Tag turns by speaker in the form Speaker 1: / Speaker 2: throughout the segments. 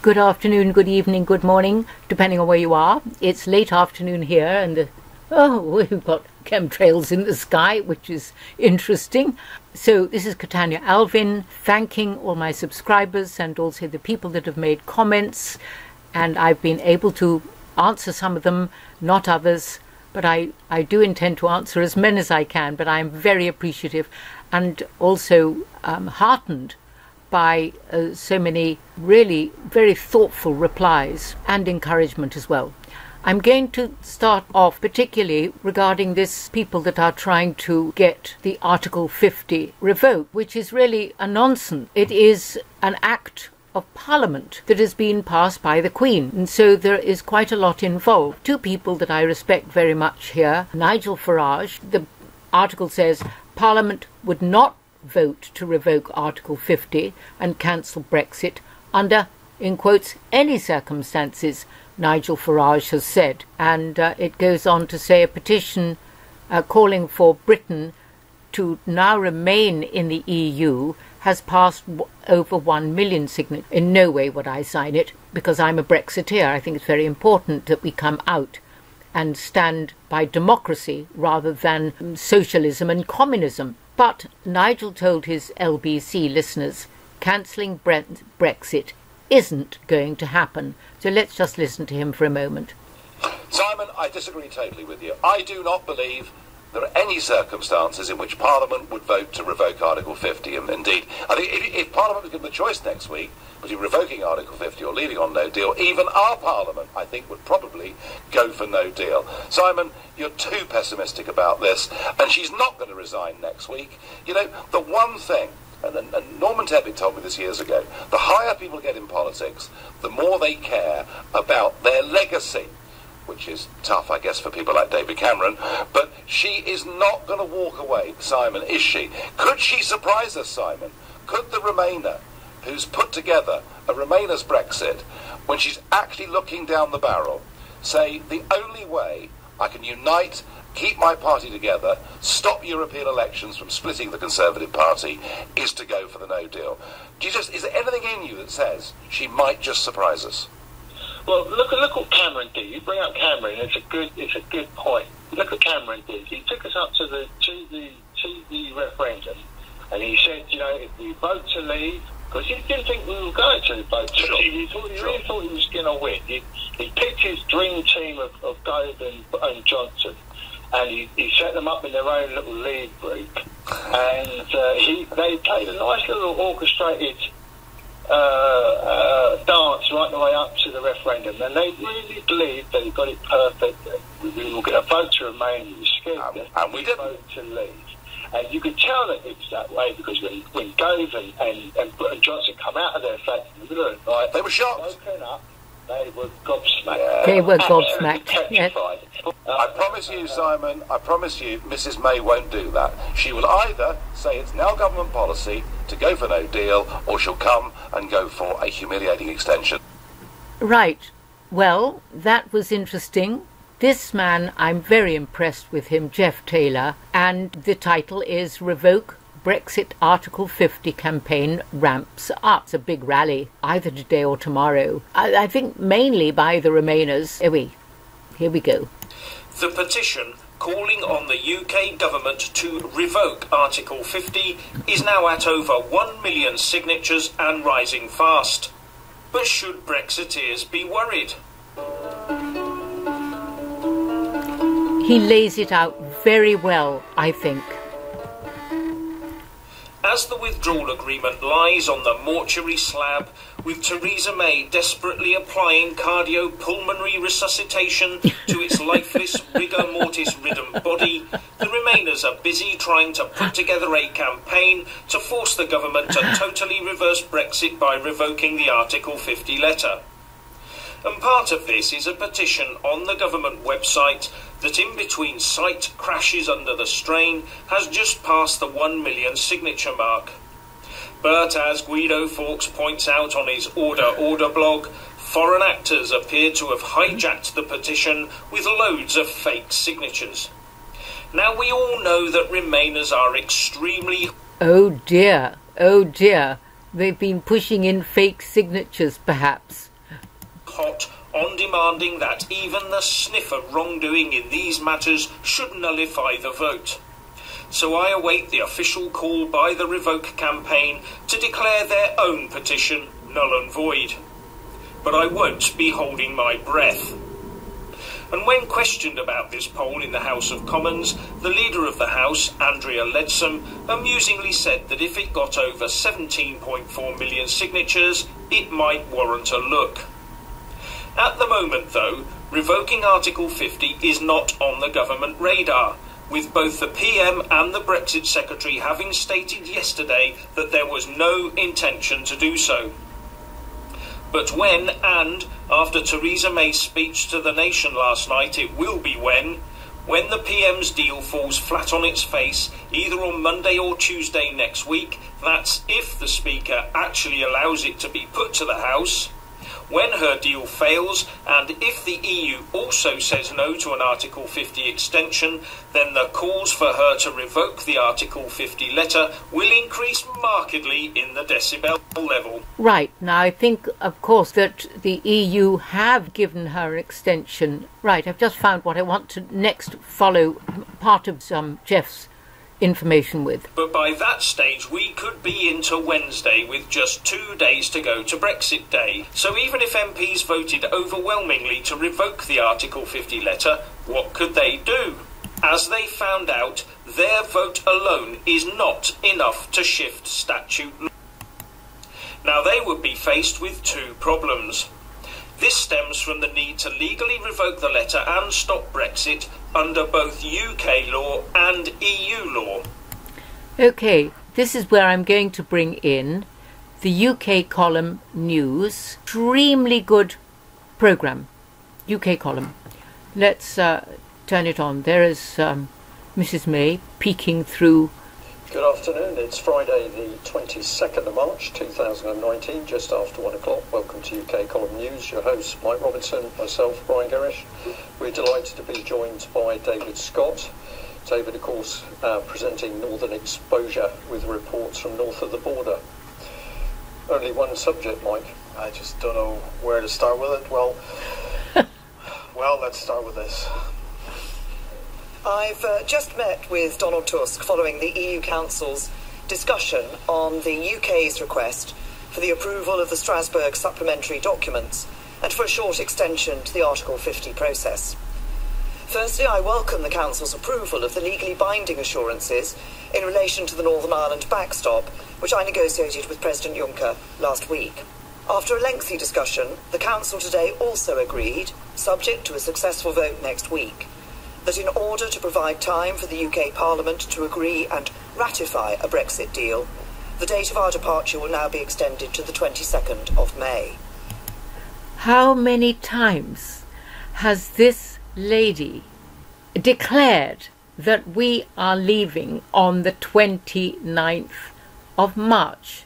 Speaker 1: Good afternoon, good evening, good morning, depending on where you are. It's late afternoon here, and we've got chemtrails in the sky, which is interesting. So this is Catania Alvin, thanking all my subscribers and also the people that have made comments. And I've been able to answer some of them, not others. But I do intend to answer as many as I can. But I'm very appreciative and also heartened by so many really very thoughtful replies and encouragement as well. I'm going to start off particularly regarding this people that are trying to get the Article 50 revoked, which is really a nonsense. It is an act of Parliament that has been passed by the Queen, and so there is quite a lot involved. Two people that I respect very much here, Nigel Farage, the article says Parliament would not vote to revoke Article 50 and cancel Brexit under, in quotes, any circumstances, Nigel Farage has said. And it goes on to say a petition calling for Britain to now remain in the EU has passed over 1 million signatures. In no way would I sign it, because I'm a Brexiteer. I think it's very important that we come out and stand by democracy rather than socialism and communism. But Nigel told his LBC listeners cancelling Brexit isn't going to happen. So let's just listen to him for a moment.
Speaker 2: Simon, I disagree totally with you. I do not believe there are any circumstances in which Parliament would vote to revoke Article 50. And indeed, I think if Parliament was given the choice next week between revoking Article 50 or leaving on no deal, even our Parliament, I think, would probably go for no deal. Simon, you're too pessimistic about this, and she's not going to resign next week. You know, the one thing, and Norman Tebbit told me this years ago, the higher people get in politics, the more they care about their legacy, which is tough, I guess, for people like David Cameron. But she is not going to walk away, Simon, is she? Could she surprise us, Simon? Could the Remainer, who's put together a Remainers Brexit, when she's actually looking down the barrel, say, the only way I can unite, keep my party together, stop European elections from splitting the Conservative Party, is to go for the no deal? Is there anything in you that says she might just surprise us?
Speaker 3: Well, look what Cameron did. You bring up Cameron, it's a good point. Look what Cameron did. He took us up to the referendum, and he said, you know, if we vote to leave, because he didn't think we were going to vote to leave. He really thought he was going to win. He picked his dream team of Gove and Johnson, and he set them up in their own little league group, and they played a nice little orchestrated dance right the way up to the referendum, and they really believed that he got it perfect. We were going to vote to remain. We were scared
Speaker 2: and we didn't
Speaker 3: vote to leave. And you could tell that it was that way because when Gove and Johnson come out of their flat in the middle of the night,
Speaker 2: they were shocked.
Speaker 3: Up, they were gobsmacked.
Speaker 1: Yeah. They were gobsmacked. Yes.
Speaker 2: I promise you, Simon, I promise you, Mrs May won't do that. She will either say it's now government policy to go for no deal, or she'll come and go for a humiliating extension.
Speaker 1: Right. Well, that was interesting. This man, I'm very impressed with him, Jeff Taylor, and the title is Revoke Brexit Article 50 Campaign Ramps Up. It's a big rally, either today or tomorrow. I think mainly by the Remainers. Here we go.
Speaker 4: The petition calling on the UK government to revoke Article 50 is now at over 1 million signatures and rising fast. But should Brexiteers be worried?
Speaker 1: He lays it out very well, I think.
Speaker 4: As the withdrawal agreement lies on the mortuary slab, with Theresa May desperately applying cardiopulmonary resuscitation to its lifeless, rigor mortis-ridden body, the Remainers are busy trying to put together a campaign to force the government to totally reverse Brexit by revoking the Article 50 letter. And part of this is a petition on the government website that, in between site crashes under the strain, has just passed the 1 million signature mark. But as Guido Fawkes points out on his Order blog, foreign actors appear to have hijacked the petition with loads of fake signatures. Now, we all know that Remainers are extremely...
Speaker 1: Oh dear, They've been pushing in fake signatures, perhaps.
Speaker 4: Hot on demanding that even the sniff of wrongdoing in these matters should nullify the vote. So I await the official call by the Revoke campaign to declare their own petition null and void. But I won't be holding my breath. And when questioned about this poll in the House of Commons, the leader of the House, Andrea Leadsom, amusingly said that if it got over 17.4 million signatures, it might warrant a look. At the moment, though, revoking Article 50 is not on the government radar, with both the PM and the Brexit Secretary having stated yesterday that there was no intention to do so. But when, and after Theresa May's speech to the nation last night, it will be when the PM's deal falls flat on its face, either on Monday or Tuesday next week, that's if the Speaker actually allows it to be put to the House, when her deal fails, and if the EU also says no to an Article 50 extension, then the calls for her to revoke the Article 50 letter will increase markedly in the decibel level.
Speaker 1: Right. Now, I think, of course, that the EU have given her an extension. Right. I've just found what I want to next follow part of Jeff's information with.
Speaker 4: But by that stage we could be into Wednesday with just 2 days to go to Brexit Day. So even if MPs voted overwhelmingly to revoke the Article 50 letter, what could they do? As they found out, their vote alone is not enough to shift statute. Now they would be faced with two problems. This stems from the need to legally revoke the letter and stop Brexit under both UK law and EU law.
Speaker 1: Okay, this is where I'm going to bring in the UK column news. Extremely good programme, UK column. Let's turn it on. There is Mrs. May peeking through.
Speaker 5: Good afternoon, it's Friday the 22nd of March 2019, just after 1 o'clock. Welcome to UK Column News, your host Mike Robinson, myself Brian Gerrish. We're delighted to be joined by David Scott. David, of course, presenting Northern Exposure with reports from north of the border. Only one subject, Mike.
Speaker 6: I just don't know where to start with it. Well, let's start with this.
Speaker 7: I've just met with Donald Tusk following the EU Council's discussion on the UK's request for the approval of the Strasbourg supplementary documents and for a short extension to the Article 50 process. Firstly, I welcome the Council's approval of the legally binding assurances in relation to the Northern Ireland backstop, which I negotiated with President Juncker last week. After a lengthy discussion, the Council today also agreed, subject to a successful vote next week, that in order to provide time for the UK Parliament to agree and ratify a Brexit deal, the date of our departure will now be extended to the 22nd of May.
Speaker 1: How many times has this lady declared that we are leaving on the 29th of March?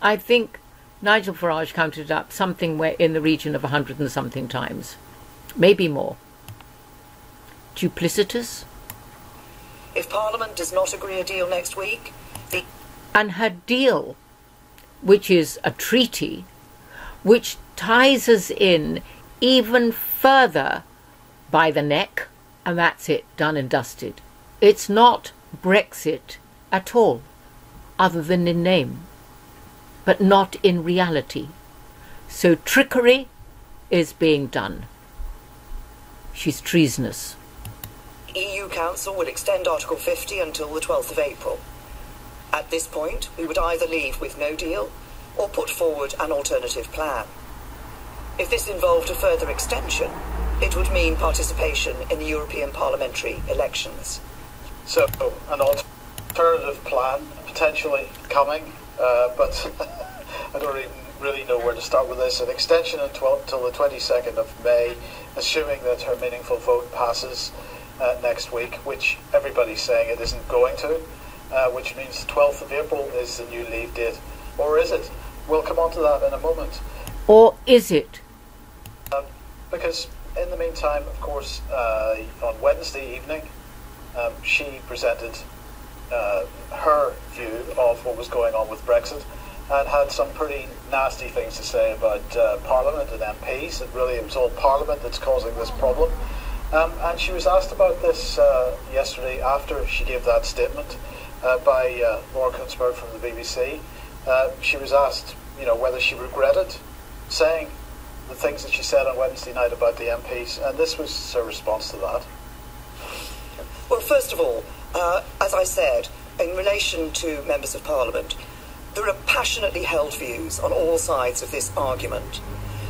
Speaker 1: I think Nigel Farage counted it up something where in the region of 100 and something times, maybe more. Duplicitous.
Speaker 7: If Parliament does not agree a deal next week,
Speaker 1: and her deal, which is a treaty, which ties us in even further by the neck, and that's it, done and dusted. It's not Brexit at all, other than in name, but not in reality. So trickery is being done. She's treasonous.
Speaker 7: EU Council would extend Article 50 until the 12th of April. At this point, we would either leave with no deal or put forward an alternative plan. If this involved a further extension, it would mean participation in the European parliamentary elections.
Speaker 6: So, an alternative plan potentially coming, but I don't even really know where to start with this. An extension until the 22nd of May, assuming that her meaningful vote passes next week, which everybody's saying it isn't going to, which means the 12th of April is the new leave date. Or is it? We'll come on to that in a moment.
Speaker 1: Or is it?
Speaker 6: Because in the meantime, of course, on Wednesday evening, she presented her view of what was going on with Brexit, and had some pretty nasty things to say about Parliament and MPs, that really it was all Parliament that's causing this problem. And she was asked about this yesterday after she gave that statement by Laura Kunzberg from the BBC. She was asked, whether she regretted saying the things that she said on Wednesday night about the MPs, and this was her response to that.
Speaker 7: Well, first of all, as I said, in relation to members of Parliament, there are passionately held views on all sides of this argument.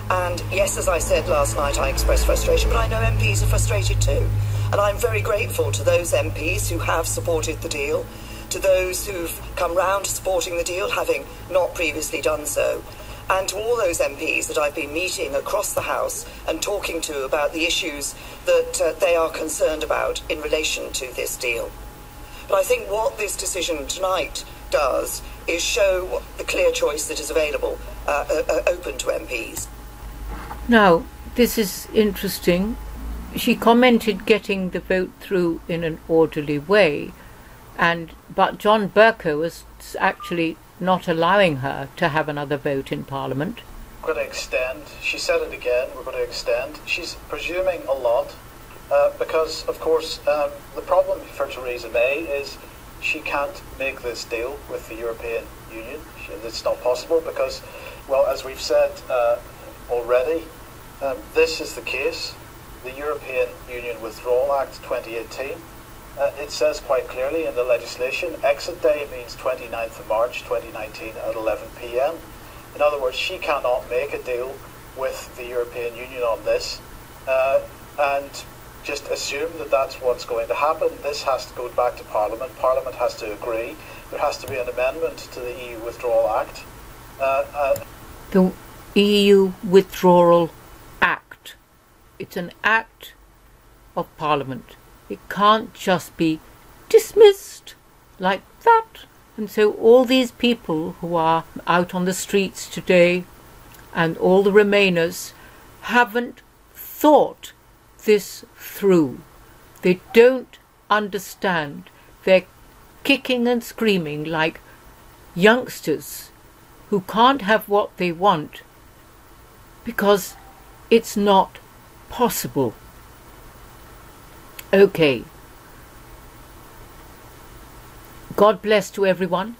Speaker 7: And yes, as I said last night, I expressed frustration, but I know MPs are frustrated too. And I'm very grateful to those MPs who have supported the deal, to those who've come round to supporting the deal, having not previously done so, and to all those MPs that I've been meeting across the House and talking to about the issues that they are concerned about in relation to this deal. But I think what this decision tonight does is show the clear choice that is available, open to MPs.
Speaker 1: Now, this is interesting. She commented getting the vote through in an orderly way, but John Bercow was actually not allowing her to have another vote in Parliament.
Speaker 6: We're going to extend. She said it again, we're going to extend. She's presuming a lot because, of course, the problem for Theresa May is she can't make this deal with the European Union. It's not possible because, well, as we've said already, this is the case. The European Union Withdrawal Act 2018, it says quite clearly in the legislation, exit day means 29th of March 2019 at 11 p.m. In other words, she cannot make a deal with the European Union on this and just assume that that's what's going to happen. This has to go back to Parliament. Parliament has to agree. There has to be an amendment to the EU Withdrawal Act.
Speaker 1: The EU Withdrawal Act. It's an act of Parliament. It can't just be dismissed like that. And so all these people who are out on the streets today and all the Remainers haven't thought this through. They don't understand. They're kicking and screaming like youngsters who can't have what they want because it's not possible. Okay. God bless to everyone,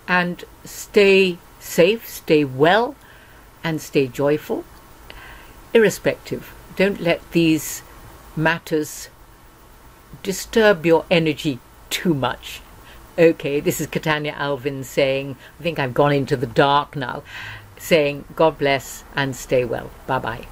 Speaker 1: and stay safe, stay well, and stay joyful, irrespective. Don't let these matters disturb your energy too much. Okay, this is Catania Alvin saying, I think I've gone into the dark now, saying God bless and stay well. Bye-bye.